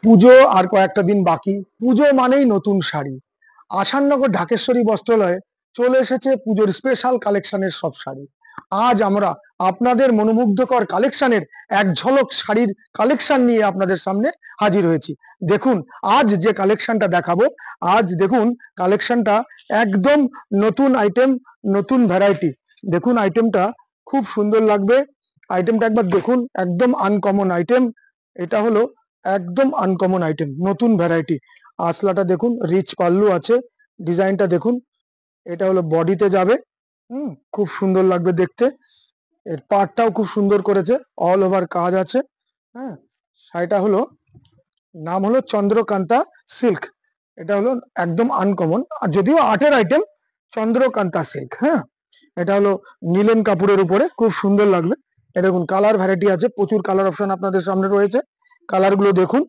পুজো আর কয়েকটা দিন বাকি। পুজো মানেই নতুন শাড়ি। আসাননগর ঢাকেশ্বরী বস্ত্রালয়ে চলে এসেছে পুজোর স্পেশাল কালেকশনের সব শাড়ি। আজ আমরা আপনাদের মনোমুগ্ধকর কালেকশনের এক ঝলক শাড়ির কালেকশন নিয়ে আপনাদের সামনে হাজির হয়েছি। দেখুন আজ যে কালেকশনটা দেখাবো, আজ দেখুন কালেকশনটা একদম নতুন আইটেম, নতুন ভ্যারাইটি। দেখুন আইটেমটা খুব সুন্দর লাগবে। আইটেমটা একবার দেখুন, একদম আনকমন আইটেম। এটা হলো একদম আনকমন আইটেম, নতুন ভ্যারাইটি। আসলাটা দেখুন, রিচ পাল্লু আছে, ডিজাইনটা দেখুন। এটা হলো বডিতে যাবে, খুব সুন্দর লাগবে দেখতে। এর পাড়টাও খুব সুন্দর করেছে, অল ওভার কাজ আছে। হ্যাঁ, শাড়িটা হলো, নাম হলো চন্দ্রকান্তা সিল্ক। এটা হলো একদম আনকমন, আর যদিও আর্টের আইটেম, চন্দ্রকান্তা সিল্ক। হ্যাঁ, এটা হলো নীলেন কাপড়ের উপরে, খুব সুন্দর লাগবে। এটা দেখুন কালার ভ্যারাইটি আছে, প্রচুর কালার অপশন আপনাদের সামনে রয়েছে। কালার গুলো দেখুন,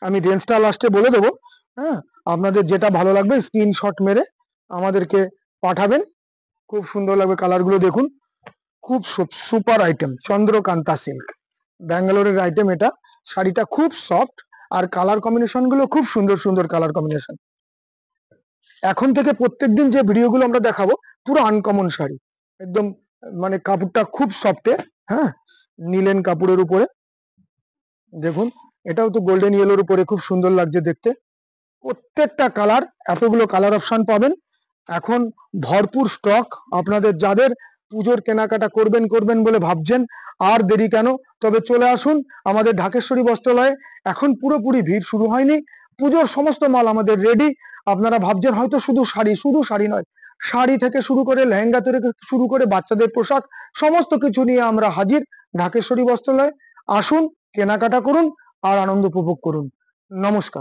আমি রেঞ্জটা লাস্টে বলে দেবো। হ্যাঁ, আপনাদের যেটা ভালো লাগবে স্ক্রিনশট মেরে আমাদেরকে পাঠাবেন। খুব সুন্দর লাগবে, কালার গুলো দেখুন। খুব সুপার আইটেম, চন্দ্রকান্তা সিল্ক, ব্যাঙ্গালোরের আইটেম এটা। শাড়িটা খুব সফট, আর কালার কম্বিনেশন গুলো খুব সুন্দর সুন্দর কালার কম্বিনেশন। এখন থেকে প্রত্যেকদিন যে ভিডিওগুলো আমরা দেখাবো পুরো আনকমন শাড়ি, একদম মানে কাপড়টা খুব সফটে। হ্যাঁ, নীলেন কাপড়ের উপরে দেখুন, এটাও তো গোল্ডেন ইয়েলোর উপরে, খুব সুন্দর লাগছে দেখতে। প্রত্যেকটা কালার, এতগুলো কালার অপশন পাবেন। এখন ভরপুর স্টক। আপনাদের যাদের পুজোর কেনাকাটা করবেন করবেন বলে ভাবছেন, আর দেরি কেন, তবে চলে আসুন আমাদের ঢাকেশ্বরী বস্ত্রালয়ে। এখন পুরোপুরি ভিড় শুরু হয়নি, পুজোর সমস্ত মাল আমাদের রেডি। আপনারা ভাবছেন হয়তো শুধু শাড়ি, শুধু শাড়ি নয়, শাড়ি থেকে শুরু করে লেহেঙ্গা থেকে শুরু করে বাচ্চাদের পোশাক, সমস্ত কিছু নিয়ে আমরা হাজির ঢাকেশ্বরী বস্ত্রালয়ে। আসুন, কেনাকাটা করুন আর আনন্দ উপভোগ করুন। নমস্কার।